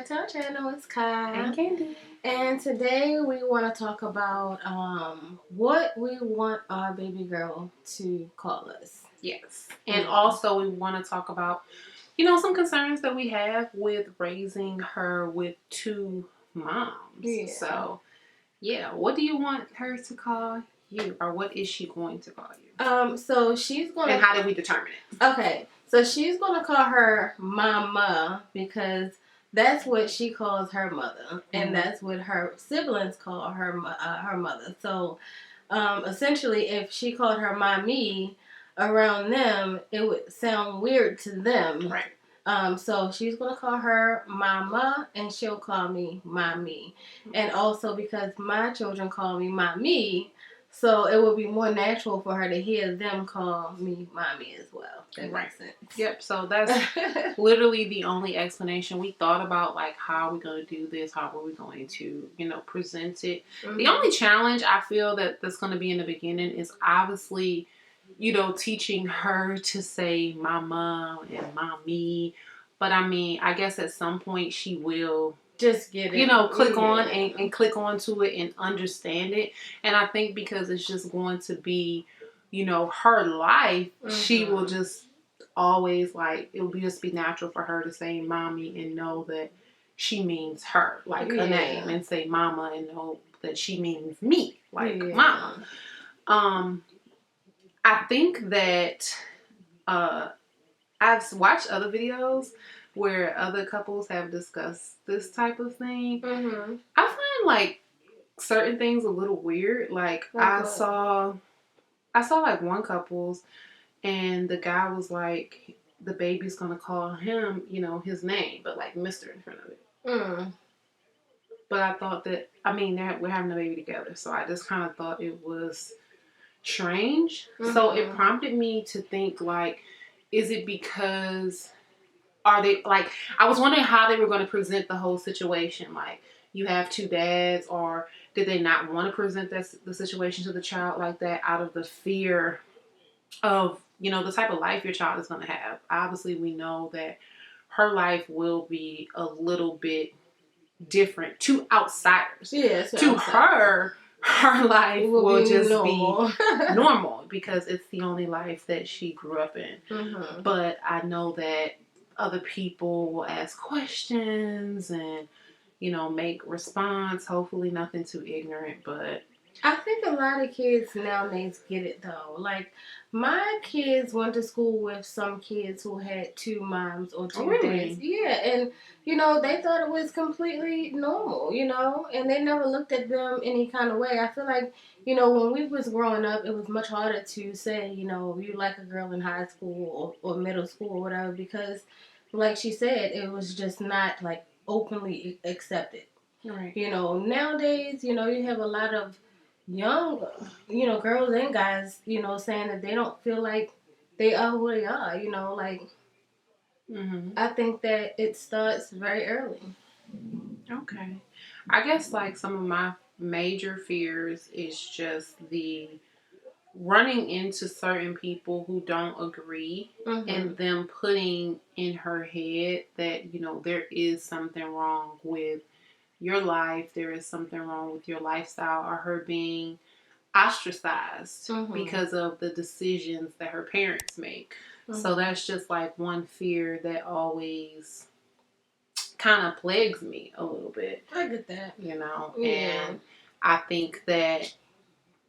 back to our channel. It's Kai and Candy. And today we want to talk about what we want our baby girl to call us. Yes. And also we want to talk about, some concerns that we have with raising her with two moms. Yeah. So, what do you want her to call you? Or what is she going to call you? So she's going to... And how do we determine it? Okay. So she's going to call her Mama because that's what she calls her mother. And that's what her siblings call her mother. So, essentially, if she called her Mommy around them, it would sound weird to them. Right. So she's going to call her Mama, and she'll call me Mommy. And also because my children call me Mommy, so it would be more natural for her to hear them call me Mommy as well. That makes sense. Yep. So that's literally the only explanation. We thought about, how are we going to do this? How are we going to, present it? Mm-hmm. The only challenge I feel that's going to be in the beginning is obviously, teaching her to say mama and mommy. But I guess at some point she will just get it. Click on and click onto it and understand it. And I think because it's just going to be, her life, she will just always it will just be natural for her to say mommy and know that she means her, a name, and say mama and know that she means me, mama. I think that I've watched other videos where other couples have discussed this type of thing. Mm-hmm. I find certain things a little weird. I saw one couple's, and the guy was the baby's gonna call him, his name, but Mr. in front of it. Mm. But I thought that we're having a baby together, so I just kind of thought it was strange. Mm-hmm. So it prompted me to think is it because are they I was wondering how they were going to present the whole situation. You have two dads, or did they not want to present the situation to the child like that out of the fear of, the type of life your child is going to have? Obviously, we know that her life will be a little bit different to outsiders. Yes, to her life will just normal. Be normal because it's the only life that she grew up in. Mm-hmm. But I know that other people will ask questions and, make response. Hopefully nothing too ignorant, but I think a lot of kids nowadays get it though. My kids went to school with some kids who had two moms or two dads. Yeah, and they thought it was completely normal, and they never looked at them any kind of way. I feel like, when we was growing up, it was much harder to say, you like a girl in high school or middle school or whatever, because like she said, it was just not openly accepted. Right. Nowadays, you have a lot of young, girls and guys, saying that they don't feel like they are who they are, mm-hmm. I think that it starts very early. Okay. I guess some of my major fears is just the running into certain people who don't agree, mm-hmm. and them putting in her head that, there is something wrong with your life, there is something wrong with your lifestyle, or her being ostracized, mm-hmm. because of the decisions that her parents make. Mm-hmm. So that's just one fear that always kind of plagues me a little bit. I get that. Yeah. And I think that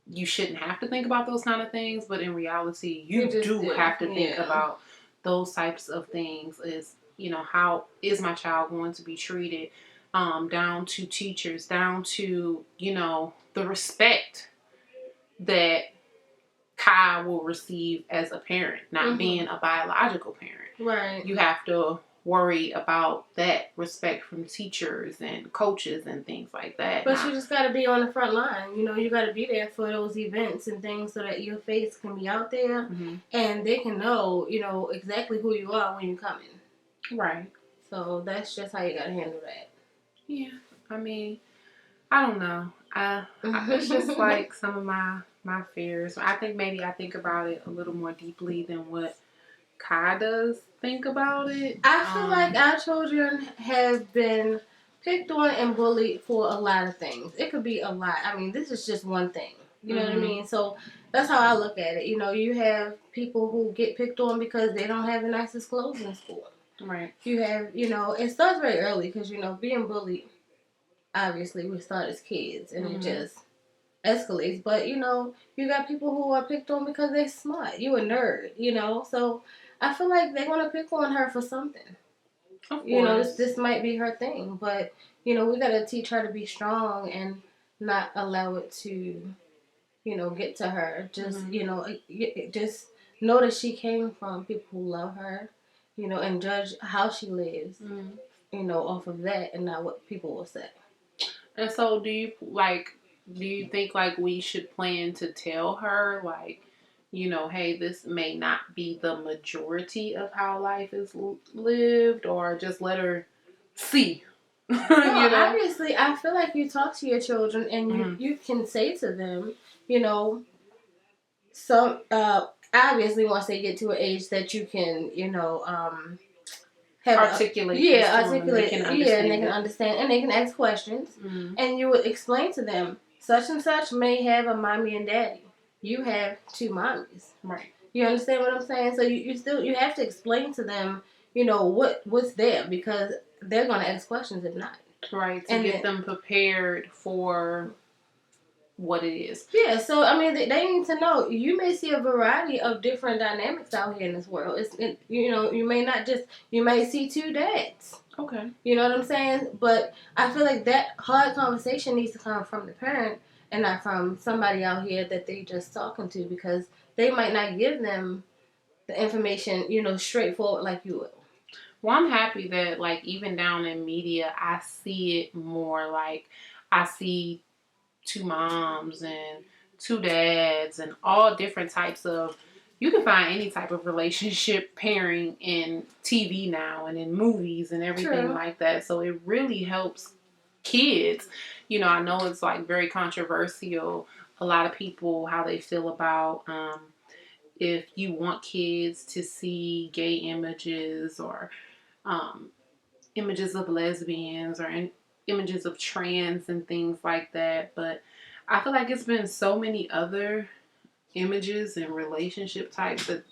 you shouldn't have to think about those kind of things, but in reality, you do have to think about those types of things. Is, how is my child going to be treated? Down to teachers, down to, the respect that Kai will receive as a parent, not mm-hmm. being a biological parent. Right. You have to worry about that respect from teachers and coaches and things like that. But you just got to be on the front line. You got to be there for those events and things so that your face can be out there, mm-hmm. and they can know, exactly who you are when you come in. Right. So that's just how you got to handle that. Yeah. I don't know. It's just some of my fears. I think maybe I think about it a little more deeply than what Kai does think about it. I feel like our children have been picked on and bullied for a lot of things. It could be a lot. I mean, this is just one thing. You know what I mean? So that's how I look at it. You know, you have people who get picked on because they don't have the nicest clothes in school. Right. You have, you know, it starts very early because, you know, being bullied, obviously, we start as kids and it just escalates. But, you know, you got people who are picked on because they're smart. You a nerd, you know? So I feel like they're going to pick on her for something. You know, this might be her thing. But, you know, we got to teach her to be strong and not allow it to, you know, get to her. Just, you know, just know that she came from people who love her, you know, and judge how she lives, you know, off of that and not what people will say. And so do you think like we should plan to tell her like, you know, hey, this may not be the majority of how life is lived, or just let her see? No, you know? Obviously, I feel like you talk to your children and you can say to them, you know, some obviously once they get to an age that you can, you know, have articulate, and they can understand and they can ask questions, and you would explain to them such and such may have a mommy and daddy. You have two mommies, right? You understand what I'm saying? So you have to explain to them, you know, what's there, because they're gonna ask questions if not. Right, to get them prepared for what it is. Yeah, so I mean, they need to know. You may see a variety of different dynamics out here in this world. You know, you may see two dads. Okay. You know what I'm saying? But I feel like that hard conversation needs to come from the parent and not from somebody out here that they just talking to, because they might not give them the information, you know, straightforward like you will. Well, I'm happy that, like, even down in media, I see it more. Like, I see two moms and two dads and all different types of, you can find any type of relationship pairing in TV now and in movies and everything like that. So it really helps kids. You know, I know it's like very controversial. A lot of people, how they feel about if you want kids to see gay images or images of lesbians or images of trans and things like that. But I feel like it's been so many other images and relationship types that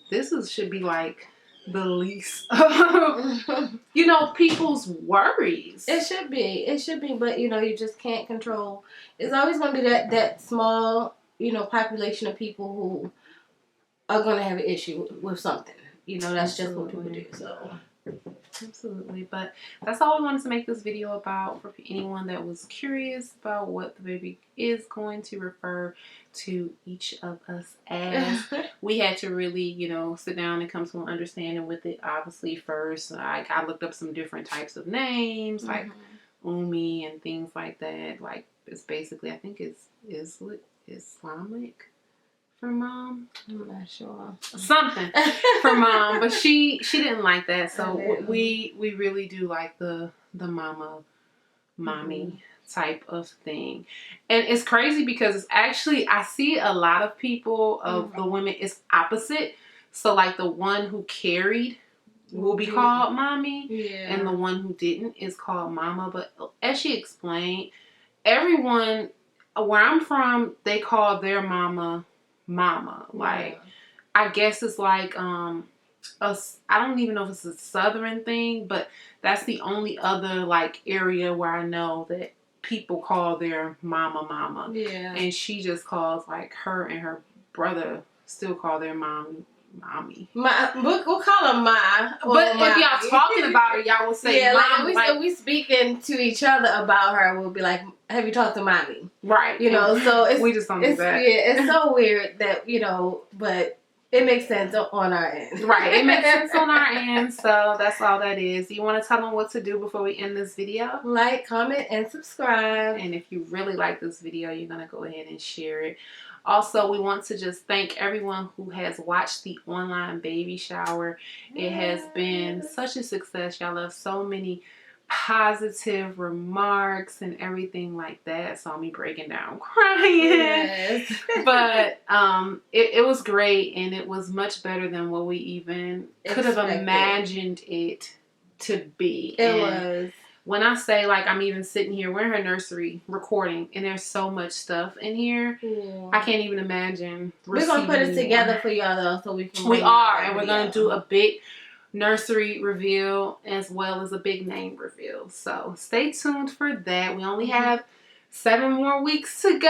should be like the least of, you know, people's worries. It should be, but you know, you just can't control. It's always going to be that small, you know, population of people who are going to have an issue with something. You know, that's just what people do. So. Absolutely. But that's all we wanted to make this video about, for anyone that was curious about what the baby is going to refer to each of us as. We had to really, you know, sit down and come to an understanding with it. Obviously, first, I looked up some different types of names, like Umi and things like that. Like, it's basically, I think it's Islamic for mom. I'm not sure. Something for mom, but she didn't like that. So we really do like the mommy type of thing. And it's crazy because it's actually, I see a lot of people of the women, it's opposite. So like the one who carried will be called mommy, and the one who didn't is called mama. But as she explained, everyone where I'm from, they call their mama. Like, I guess it's like I don't even know if it's a southern thing, but that's the only other like area where I know that people call their mama. And she just calls, like, her and her brother still call their mommy. We'll call her ma. But if y'all talking about her, y'all will say mom. Like we speaking to each other about her, we'll be like, have you talked to mommy? Right. You know, so we just don't do that. Yeah, it's so weird that, you know, but it makes sense on our end. Right. It makes sense on our end. So that's all that is. Do you want to tell them what to do before we end this video? Like, comment, and subscribe. And if you really like this video, you're going to go ahead and share it. Also, we want to just thank everyone who has watched the online baby shower. It has been such a success. Y'all have so many positive remarks and everything like that. Saw me breaking down crying. But it was great, and it was much better than what we even could have imagined it to be. It was. when I say, like, I'm even sitting here, we're in her nursery recording, and there's so much stuff in here. Yeah. I can't even imagine. We're going to put it together for y'all, though, so we can... We are, and we're going to do a big nursery reveal as well as a big name reveal. So stay tuned for that. We only have 7 more weeks to go.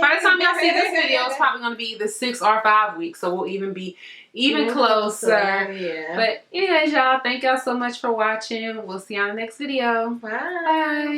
By the time y'all see this video, it's probably going to be either 6 or 5 weeks. So we'll even be closer. Yeah. But anyways, y'all, thank y'all so much for watching. We'll see you on the next video. Bye. Bye.